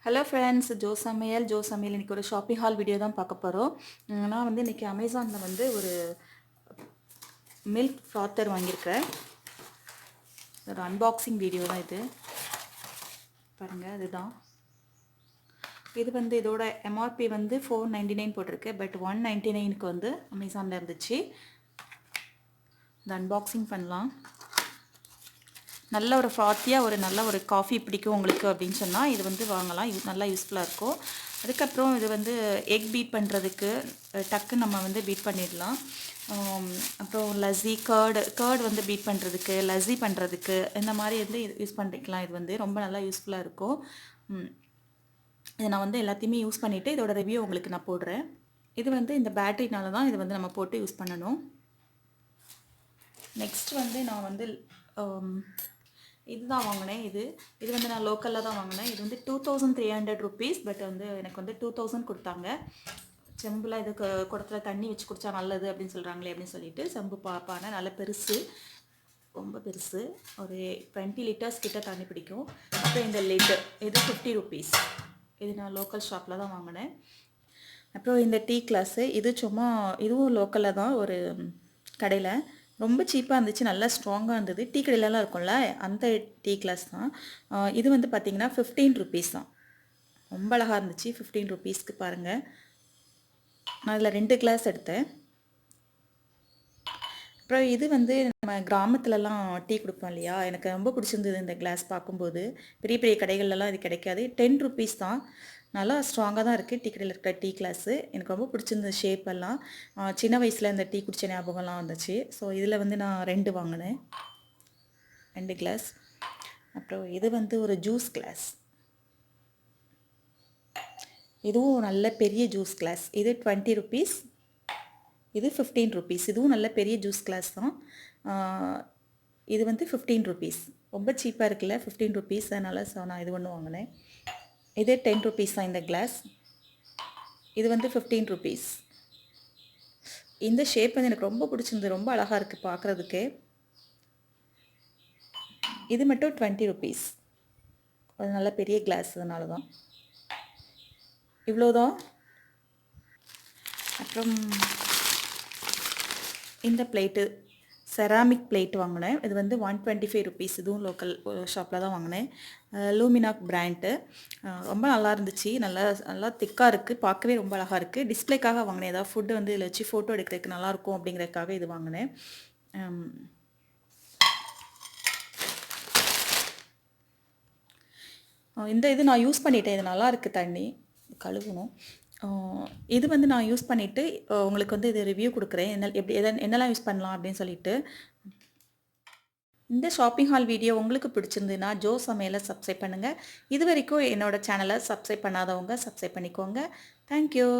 Hello friends, Joe சமையல் இன்றைக்கி ஒரு ஷாப்பிங் ஹால் வீடியோ தான் பார்க்க போகிறோம். நான் வந்து இன்றைக்கி அமேசானில் வந்து ஒரு மில்க் ஃப்ராத்தர் வாங்கியிருக்கேன். ஒரு அன்பாக்சிங் வீடியோ தான் இது. பாருங்கள், இதுதான். இது வந்து இதோட எம்ஆர்பி வந்து $4.99 போட்டிருக்கு. பட் $1.99க்கு வந்து அமேசானில் இருந்துச்சு. இந்த அன்பாக்சிங் பண்ணலாம். நல்ல ஒரு ஃப்ராத்தியாக நல்ல ஒரு காஃபி பிடிக்கும் உங்களுக்கு அப்படின்னு சொன்னால் இது வந்து வாங்கலாம். நல்லா யூஸ்ஃபுல்லாக இருக்கும். அதுக்கப்புறம் இது வந்து எக் பீட் பண்ணுறதுக்கு டக்கு நம்ம வந்து பீட் பண்ணிடலாம். அப்புறம் லஸ்ஸி கர்டு வந்து பீட் பண்ணுறதுக்கு, லஸ்ஸி பண்ணுறதுக்கு இந்த மாதிரி வந்து யூஸ் பண்ணிக்கலாம். இது வந்து ரொம்ப நல்லா யூஸ்ஃபுல்லாக இருக்கும். இதை நான் வந்து எல்லாத்தையுமே யூஸ் பண்ணிவிட்டு இதோட ரிவ்யூ உங்களுக்கு நான் போடுறேன். இது வந்து இந்த பேட்டரினால தான் இது வந்து நம்ம போட்டு யூஸ் பண்ணணும். நெக்ஸ்ட் வந்து நான் வந்து இதுதான் வாங்கினேன். இது வந்து நான் லோக்கலில் தான் வாங்கினேன். இது வந்து 2300 rupees. பட் வந்து எனக்கு வந்து 2000 கொடுத்தாங்க. செம்பில் இதுக்கு குடத்துல தண்ணி வச்சு குடித்தா நல்லது அப்படின்னு சொல்கிறாங்களே அப்படின்னு சொல்லிட்டு செம்பு பாப்பான நல்ல பெருசு, ரொம்ப பெருசு. ஒரு 20 liters கிட்ட தண்ணி பிடிக்கும். அப்புறம் இந்த லிட்டு இது 50 rupees. இது நான் லோக்கல் ஷாப்பில் தான் வாங்கினேன். அப்புறம் இந்த டீ கிளாஸு இதுவும் லோக்கலில் தான் ஒரு கடையில் ரொம்ப சீப்பாக இருந்துச்சு. நல்லா ஸ்ட்ராங்காக இருந்தது. டீ கடையிலலாம் இருக்கும்ல, அந்த டீ கிளாஸ் தான். இது வந்து பார்த்திங்கன்னா 15 rupees தான். ரொம்ப அழகாக இருந்துச்சு. 15 rupeesக்கு பாருங்கள். நான் அதில் 2 கிளாஸ் எடுத்தேன். அப்புறம் இது வந்து நம்ம கிராமத்துலலாம் டீ கொடுப்போம் இல்லையா, எனக்கு ரொம்ப பிடிச்சிருந்தது இந்த கிளாஸ் பார்க்கும்போது. பெரிய பெரிய கடைகள்லாம் இது கிடைக்காது. 10 rupees தான். நல்லா ஸ்ட்ராங்காக தான் இருக்குது. டீ கடையில் இருக்கிற டீ கிளாஸு எனக்கு ரொம்ப பிடிச்சிருந்தது. ஷேப்பெல்லாம் சின்ன வயசில் இந்த டீ குடித்த ஞாபகம்லாம் வந்துச்சு. ஸோ இதில் வந்து நான் 2 வாங்கினேன், 2 கிளாஸ். அப்புறம் இது வந்து ஒரு ஜூஸ் கிளாஸ். இதுவும் நல்ல பெரிய ஜூஸ் கிளாஸ். இது 20 rupees. இது 15 rupees. இதுவும் நல்ல பெரிய ஜூஸ் கிளாஸ் தான். இது வந்து 15 rupees. ரொம்ப சீப்பாக இருக்குல்ல, 15 rupees. அதனால் நான் இது ஒன்று வாங்கினேன். இது 10 rupees தான் இந்த கிளாஸ். இது வந்து 15 rupees. இந்த ஷேப் வந்து எனக்கு ரொம்ப பிடிச்சிருந்தது. ரொம்ப அழகாக இருக்குது பார்க்குறதுக்கு. இது மட்டும் 20 rupees. அது நல்ல பெரிய கிளாஸ், அதனால தான். இவ்வளோதான். அப்புறம் இந்த பிளேட்டு செராமிக் பிளேட் வாங்கினேன். இது வந்து 125 rupees. இதுவும் லோக்கல் ஷாப்பில் தான் வாங்கினேன். லூமினாக் பிராண்டு. ரொம்ப நல்லா இருந்துச்சு. நல்லா திக்காக இருக்குது. பார்க்கவே ரொம்ப அழகாக இருக்குது. டிஸ்பிளேக்காக வாங்கினேன். ஏதாவது ஃபுட்டு வந்து இதில் வச்சு ஃபோட்டோ எடுக்கிறதுக்கு நல்லாயிருக்கும் அப்படிங்கிறதுக்காக இது வாங்கினேன். இது நான் யூஸ் பண்ணிட்டேன். இது நல்லா இருக்குது. தண்ணி கழுவணும். இது வந்து நான் யூஸ் பண்ணிவிட்டு உங்களுக்கு வந்து இது ரிவ்யூ கொடுக்குறேன். என்னெல்லாம் யூஸ் பண்ணலாம் அப்படின்னு சொல்லிட்டு. இந்த ஷாப்பிங் ஹால் வீடியோ உங்களுக்கு பிடிச்சிருந்துன்னா ஜோ சமையலை சப்ஸ்கிரைப் பண்ணுங்கள். இது வரைக்கும் என்னோடய சேனலை சப்ஸ்கிரைப் பண்ணாதவங்க சப்ஸ்கிரைப் பண்ணிக்கோங்க. தேங்க்யூ.